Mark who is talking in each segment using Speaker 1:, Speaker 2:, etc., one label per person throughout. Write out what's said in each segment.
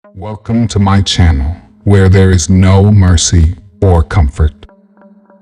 Speaker 1: Welcome to my channel, where there is no mercy or comfort.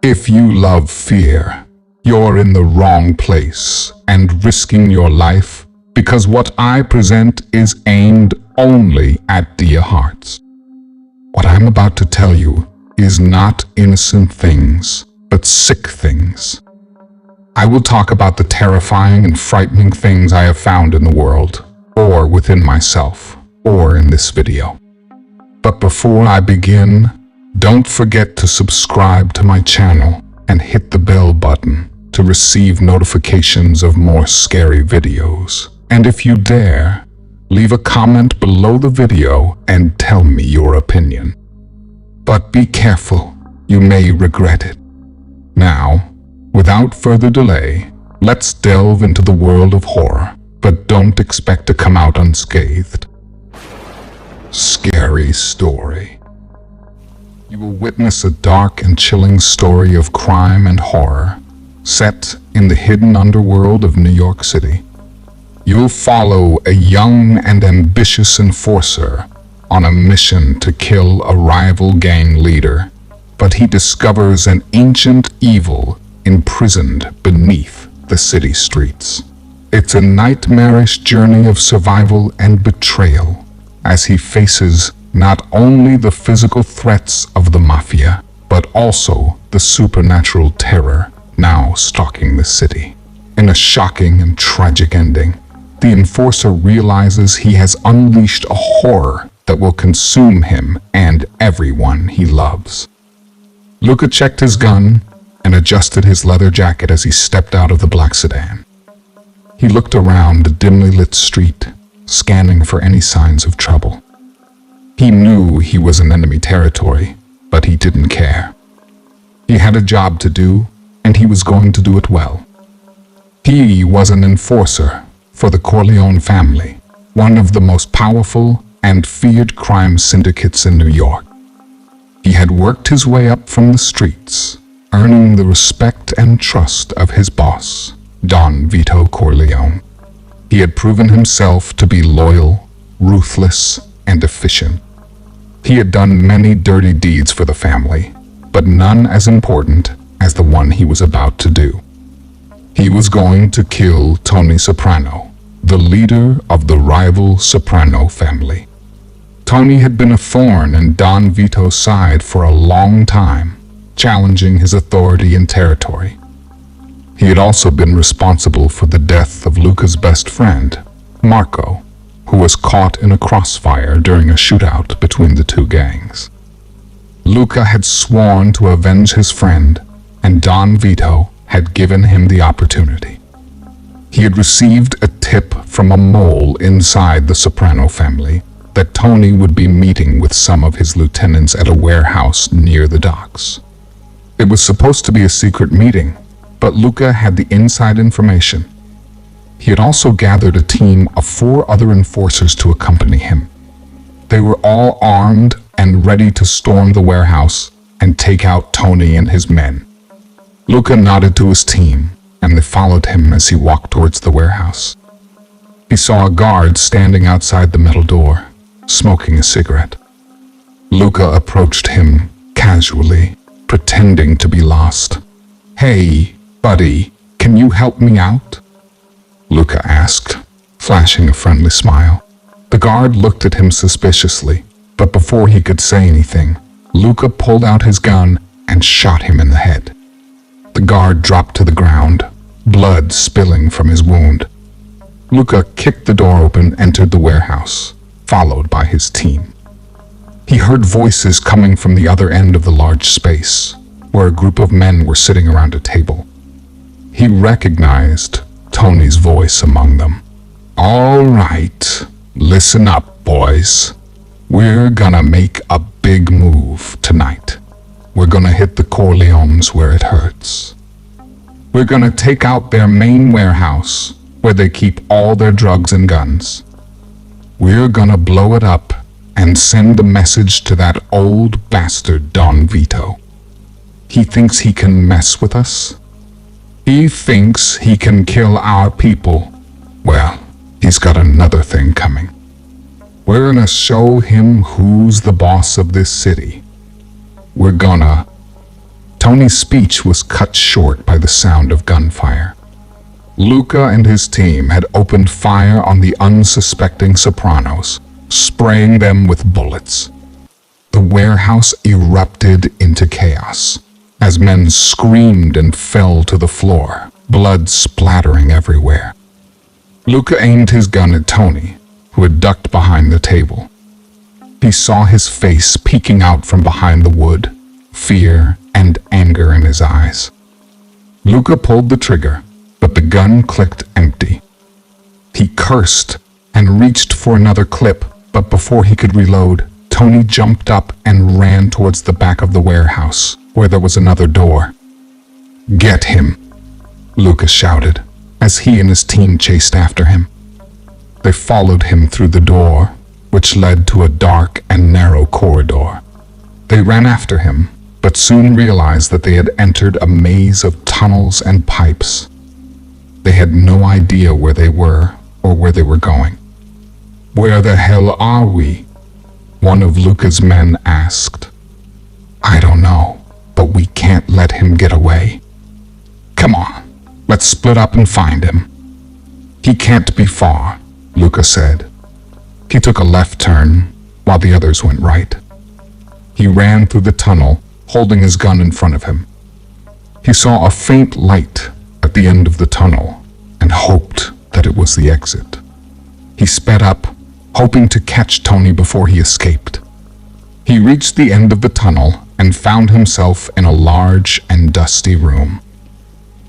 Speaker 1: If you love fear, you're in the wrong place and risking your life because what I present is aimed only at dear hearts. What I'm about to tell you is not innocent things, but sick things. I will talk about the terrifying and frightening things I have found in the world, or within myself, or in this video. But before I begin, don't forget to subscribe to my channel and hit the bell button to receive notifications of more scary videos. And if you dare, leave a comment below the video and tell me your opinion. But be careful, you may regret it. Now, without further delay, let's delve into the world of horror, but don't expect to come out unscathed. Scary story. You will witness a dark and chilling story of crime and horror, set in the hidden underworld of New York City. You'll follow a young and ambitious enforcer on a mission to kill a rival gang leader, but he discovers an ancient evil imprisoned beneath the city streets. It's a nightmarish journey of survival and betrayal as he faces not only the physical threats of the Mafia, but also the supernatural terror now stalking the city. In a shocking and tragic ending, the enforcer realizes he has unleashed a horror that will consume him and everyone he loves. Luca checked his gun and adjusted his leather jacket as he stepped out of the black sedan. He looked around the dimly lit street, scanning for any signs of trouble. He knew he was in enemy territory, but he didn't care. He had a job to do, and he was going to do it well. He was an enforcer for the Corleone family, one of the most powerful and feared crime syndicates in New York. He had worked his way up from the streets, earning the respect and trust of his boss, Don Vito Corleone. He had proven himself to be loyal, ruthless, and efficient. He had done many dirty deeds for the family, but none as important as the one he was about to do. He was going to kill Tony Soprano, the leader of the rival Soprano family. Tony had been a thorn in Don Vito's side for a long time, challenging his authority and territory. He had also been responsible for the death of Luca's best friend, Marco, who was caught in a crossfire during a shootout between the two gangs. Luca had sworn to avenge his friend, and Don Vito had given him the opportunity. He had received a tip from a mole inside the Soprano family that Tony would be meeting with some of his lieutenants at a warehouse near the docks. It was supposed to be a secret meeting, but Luca had the inside information. He had also gathered a team of 4 other enforcers to accompany him. They were all armed and ready to storm the warehouse and take out Tony and his men. Luca nodded to his team, and they followed him as he walked towards the warehouse. He saw a guard standing outside the metal door, smoking a cigarette. Luca approached him casually, pretending to be lost. "Hey, buddy, can you help me out?" Luca asked, flashing a friendly smile. The guard looked at him suspiciously, but before he could say anything, Luca pulled out his gun and shot him in the head. The guard dropped to the ground, blood spilling from his wound. Luca kicked the door open and entered the warehouse, followed by his team. He heard voices coming from the other end of the large space, where a group of men were sitting around a table. He recognized Tony's voice among them. "All right, listen up, boys. We're gonna make a big move tonight. We're gonna hit the Corleones where it hurts. We're gonna take out their main warehouse, where they keep all their drugs and guns. We're gonna blow it up and send a message to that old bastard Don Vito. He thinks he can mess with us. He thinks he can kill our people. Well, he's got another thing coming. We're gonna show him who's the boss of this city. We're gonna... Tony's speech was cut short by the sound of gunfire. Luca and his team had opened fire on the unsuspecting Sopranos, spraying them with bullets. The warehouse erupted into chaos as men screamed and fell to the floor, blood splattering everywhere. Luca aimed his gun at Tony, who had ducked behind the table. He saw his face peeking out from behind the wood, fear and anger in his eyes. Luca pulled the trigger, but the gun clicked empty. He cursed and reached for another clip, but before he could reload, Tony jumped up and ran towards the back of the warehouse, where there was another door. "Get him," Luca shouted, as he and his team chased after him. They followed him through the door, which led to a dark and narrow corridor. They ran after him, but soon realized that they had entered a maze of tunnels and pipes. They had no idea where they were or where they were going. "Where the hell are we?" one of Luca's men asked. "I don't know, but we can't let him get away. Come on, let's split up and find him." "He can't be far," Luca said. He took a left turn, while the others went right. He ran through the tunnel, holding his gun in front of him. He saw a faint light at the end of the tunnel and hoped that it was the exit. He sped up, hoping to catch Tony before he escaped. He reached the end of the tunnel and found himself in a large and dusty room.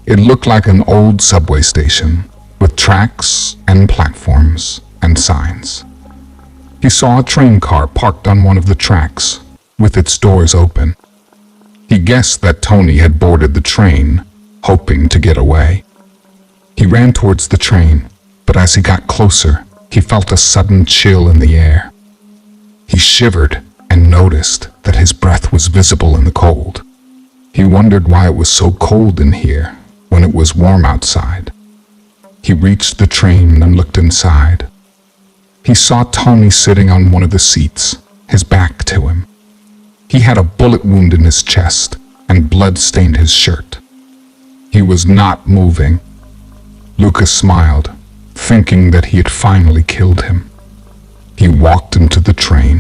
Speaker 1: It looked like an old subway station, with tracks and platforms and signs. He saw a train car parked on one of the tracks, with its doors open. He guessed that Tony had boarded the train, hoping to get away. He ran towards the train, but as he got closer, he felt a sudden chill in the air. He shivered and noticed that his breath was visible in the cold. He wondered why it was so cold in here when it was warm outside. He reached the train and looked inside. He saw Tony sitting on one of the seats, his back to him. He had a bullet wound in his chest, and blood stained his shirt. He was not moving. Luca smiled, thinking that he had finally killed him. He walked into the train,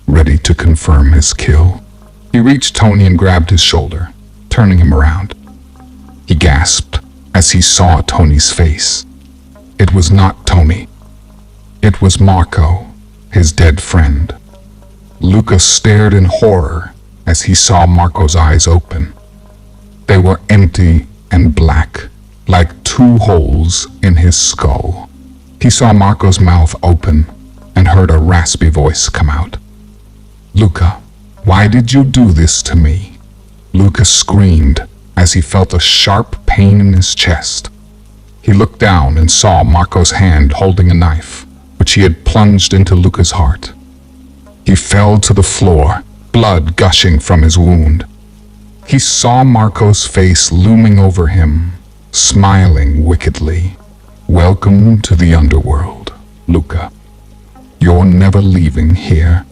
Speaker 1: ready to confirm his kill. He reached Tony and grabbed his shoulder, turning him around. He gasped as he saw Tony's face. It was not Tony. It was Marco, his dead friend. Luca stared in horror as he saw Marco's eyes open. They were empty and black, like two holes in his skull. He saw Marco's mouth open and heard a raspy voice come out. "Luca, why did you do this to me?" Luca screamed as he felt a sharp pain in his chest. He looked down and saw Marco's hand holding a knife, which he had plunged into Luca's heart. He fell to the floor, blood gushing from his wound. He saw Marco's face looming over him, smiling wickedly. "Welcome to the Underworld, Luca. You're never leaving here."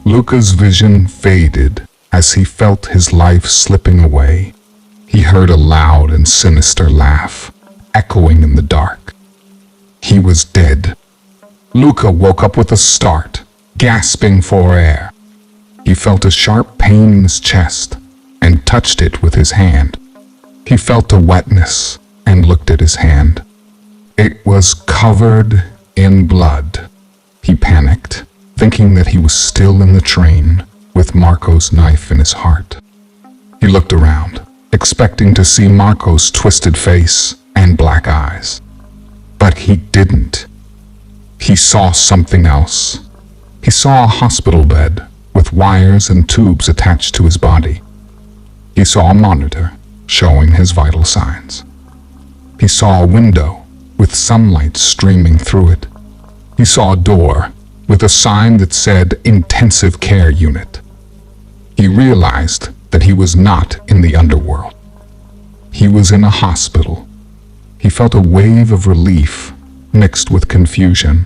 Speaker 1: Luca's vision faded as he felt his life slipping away. He heard a loud and sinister laugh, echoing in the dark. He was dead. Luca woke up with a start, gasping for air. He felt a sharp pain in his chest and touched it with his hand. He felt a wetness and looked at his hand. It was covered in blood. He panicked, thinking that he was still in the train with Marco's knife in his heart. He looked around, expecting to see Marco's twisted face and black eyes. But he didn't. He saw something else. He saw a hospital bed with wires and tubes attached to his body. He saw a monitor showing his vital signs. He saw a window with sunlight streaming through it. He saw a door with a sign that said Intensive Care Unit. He realized that he was not in the underworld. He was in a hospital. He felt a wave of relief mixed with confusion.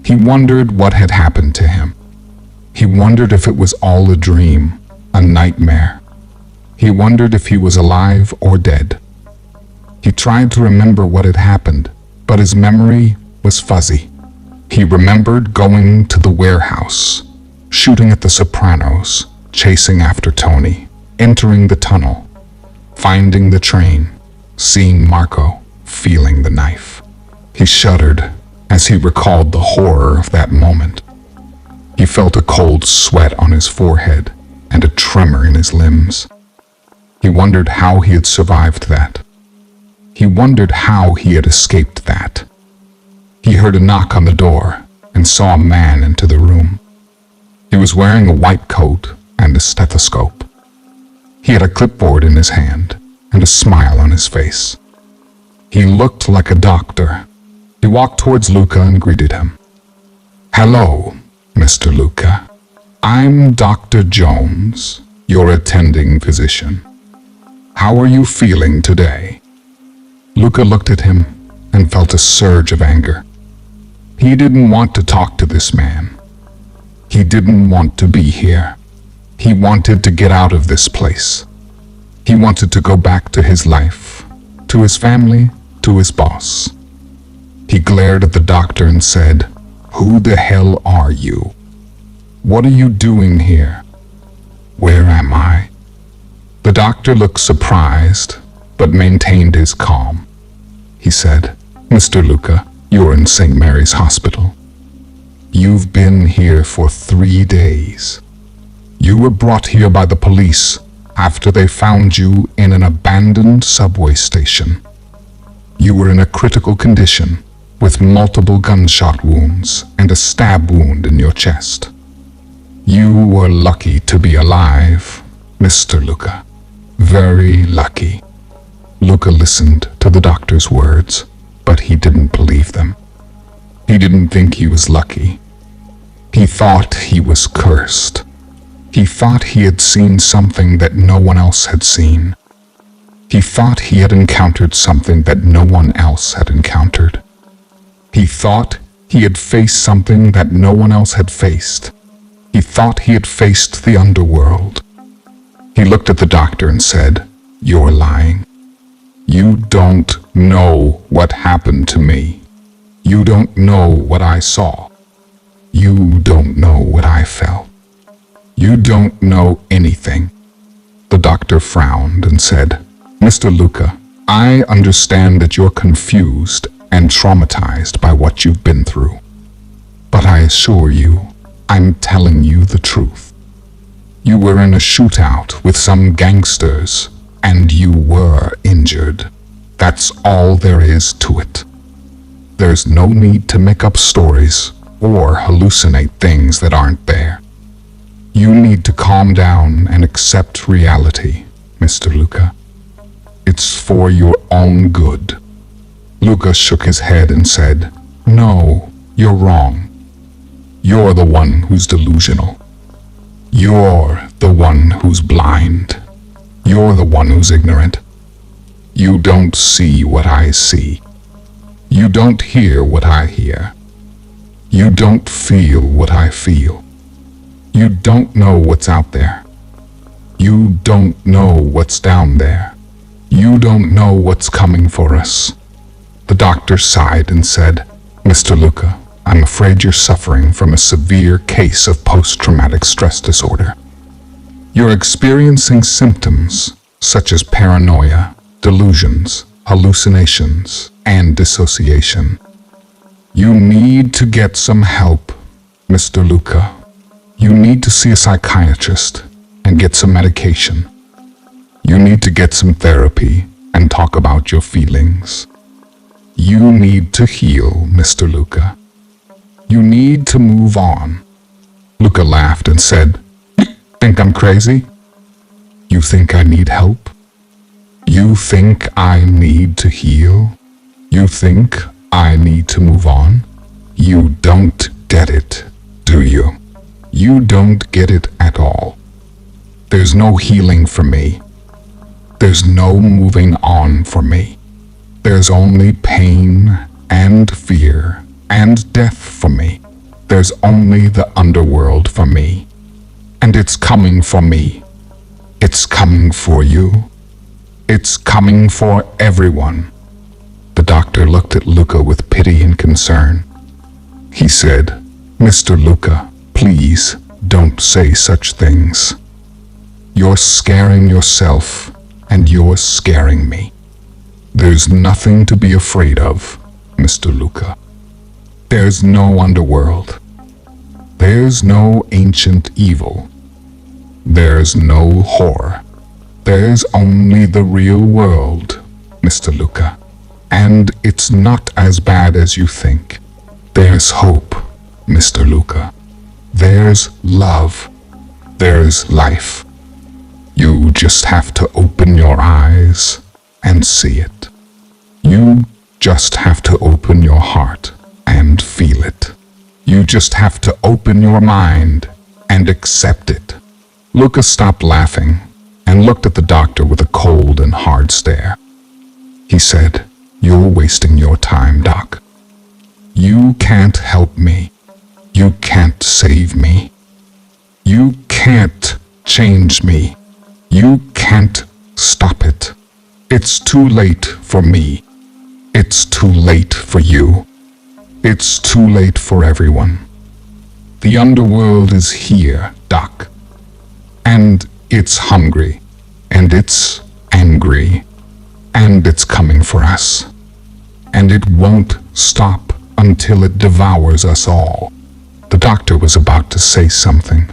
Speaker 1: He wondered what had happened to him. He wondered if it was all a dream, a nightmare. He wondered if he was alive or dead. He tried to remember what had happened, but his memory was fuzzy. He remembered going to the warehouse, shooting at the Sopranos, chasing after Tony, entering the tunnel, finding the train, seeing Marco, feeling the knife. He shuddered as he recalled the horror of that moment. He felt a cold sweat on his forehead and a tremor in his limbs. He wondered how he had survived that. He wondered how he had escaped that. He heard a knock on the door and saw a man enter the room. He was wearing a white coat and a stethoscope. He had a clipboard in his hand and a smile on his face. He looked like a doctor. He walked towards Luca and greeted him. "Hello, Mr. Luca. I'm Dr. Jones, your attending physician. How are you feeling today?" Luca looked at him and felt a surge of anger. He didn't want to talk to this man. He didn't want to be here. He wanted to get out of this place. He wanted to go back to his life, to his family, to his boss. He glared at the doctor and said, "Who the hell are you? What are you doing here? Where am I?" The doctor looked surprised, but maintained his calm. He said, "Mr. Luca, you're in St. Mary's Hospital. You've been here for 3 days. You were brought here by the police after they found you in an abandoned subway station. You were in a critical condition with multiple gunshot wounds and a stab wound in your chest. You were lucky to be alive, Mr. Luca. Very lucky." Luca listened to the doctor's words, but he didn't believe them. He didn't think he was lucky. He thought he was cursed. He thought he had seen something that no one else had seen. He thought he had encountered something that no one else had encountered. He thought he had faced something that no one else had faced. He thought he had faced the underworld. He looked at the doctor and said, "You're lying. You don't know what happened to me. You don't know what I saw. You don't know what I felt. You don't know anything." The doctor frowned and said, "Mr. Luca, I understand that you're confused and traumatized by what you've been through. But I assure you, I'm telling you the truth. You were in a shootout with some gangsters, and you were injured. That's all there is to it. There's no need to make up stories or hallucinate things that aren't there. You need to calm down and accept reality, Mr. Luca. It's for your own good." Luca shook his head and said, "No, you're wrong. You're the one who's delusional. You're the one who's blind. You're the one who's ignorant. You don't see what I see. You don't hear what I hear. You don't feel what I feel. You don't know what's out there. You don't know what's down there. You don't know what's coming for us." The doctor sighed and said, "Mr. Luca, I'm afraid you're suffering from a severe case of post-traumatic stress disorder. You're experiencing symptoms such as paranoia, delusions, hallucinations, and dissociation. You need to get some help, Mr. Luca. You need to see a psychiatrist and get some medication. You need to get some therapy and talk about your feelings. You need to heal, Mr. Luca. You need to move on." Luca laughed and said, "Think I'm crazy? You think I need help? You think I need to heal? You think I need to move on? You don't get it, do you? You don't get it at all. There's no healing for me. There's no moving on for me. There's only pain and fear and death for me. There's only the underworld for me. And it's coming for me. It's coming for you. It's coming for everyone. The doctor looked at Luca with pity and concern. He said, "Mr. Luca, please don't say such things. You're scaring yourself, and you're scaring me. There's nothing to be afraid of, Mr. Luca. There's no underworld. There's no ancient evil. There's no horror. There's only the real world, Mr. Luca. And it's not as bad as you think. There's hope, Mr. Luca. There's love. There's life. You just have to open your eyes and see it. You just have to open your heart and feel it. You just have to open your mind and accept it." Luca stopped laughing and looked at the doctor with a cold and hard stare. He said, "You're wasting your time, Doc. You can't help me. You can't save me. You can't change me. You can't stop it. It's too late for me. It's too late for you. It's too late for everyone. The underworld is here, Doc. And it's hungry. And it's angry. And it's coming for us. And it won't stop until it devours us all." The doctor was about to say something,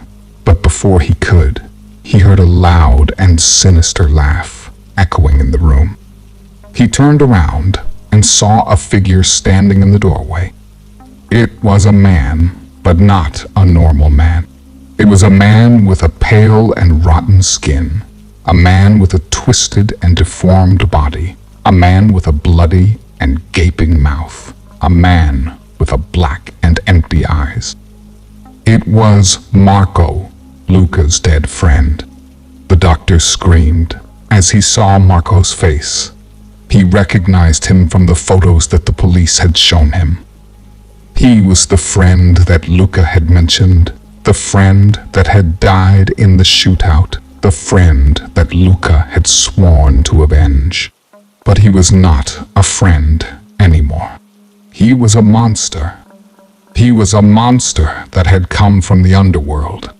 Speaker 1: but before he could, he heard a loud and sinister laugh echoing in the room. He turned around and saw a figure standing in the doorway. It was a man, but not a normal man. It was a man with a pale and rotten skin, a man with a twisted and deformed body, a man with a bloody and gaping mouth, a man with a black and empty eyes. It was Marco, Luca's dead friend. The doctor screamed as he saw Marco's face. He recognized him from the photos that the police had shown him. He was the friend that Luca had mentioned, the friend that had died in the shootout, the friend that Luca had sworn to avenge. But he was not a friend anymore. He was a monster. He was a monster that had come from the underworld.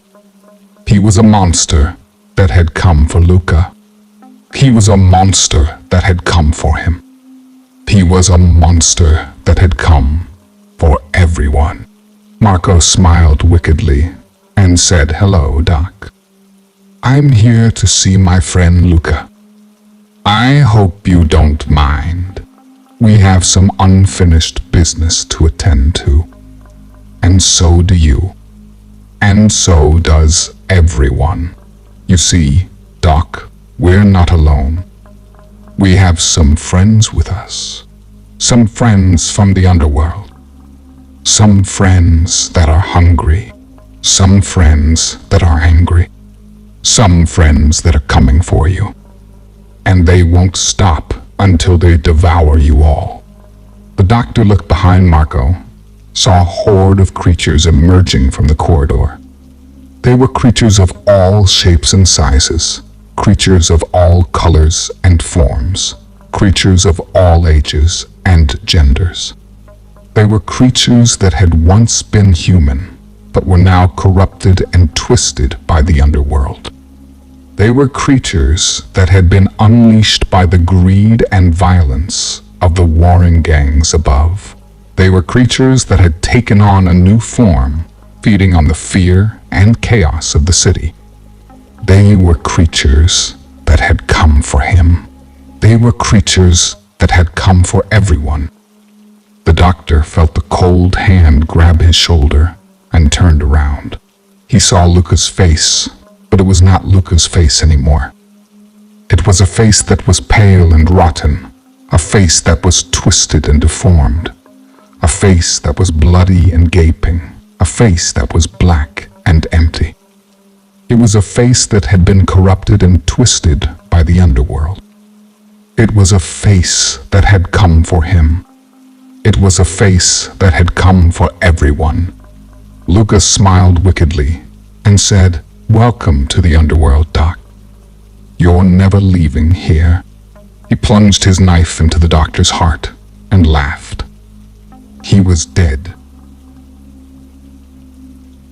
Speaker 1: He was a monster that had come for Luca. He was a monster that had come for him. He was a monster that had come for everyone. Marco smiled wickedly and said, "Hello, Doc. I'm here to see my friend Luca. I hope you don't mind. We have some unfinished business to attend to. And so do you. And so does everyone. You see, Doc, we're not alone. We have some friends with us. Some friends from the underworld. Some friends that are hungry. Some friends that are angry. Some friends that are coming for you. And they won't stop until they devour you all." The doctor looked behind Marco, saw a horde of creatures emerging from the corridor. They were creatures of all shapes and sizes, creatures of all colors and forms, creatures of all ages and genders. They were creatures that had once been human, but were now corrupted and twisted by the underworld. They were creatures that had been unleashed by the greed and violence of the warring gangs above. They were creatures that had taken on a new form, feeding on the fear and chaos of the city. They were creatures that had come for him. They were creatures that had come for everyone. The doctor felt the cold hand grab his shoulder and turned around. He saw Luca's face, but it was not Luca's face anymore. It was a face that was pale and rotten, a face that was twisted and deformed, a face that was bloody and gaping, a face that was black and empty. It was a face that had been corrupted and twisted by the underworld. It was a face that had come for him. It was a face that had come for everyone. Luca smiled wickedly and said, "Welcome to the underworld, Doc. You're never leaving here." He plunged his knife into the doctor's heart and laughed. He was dead.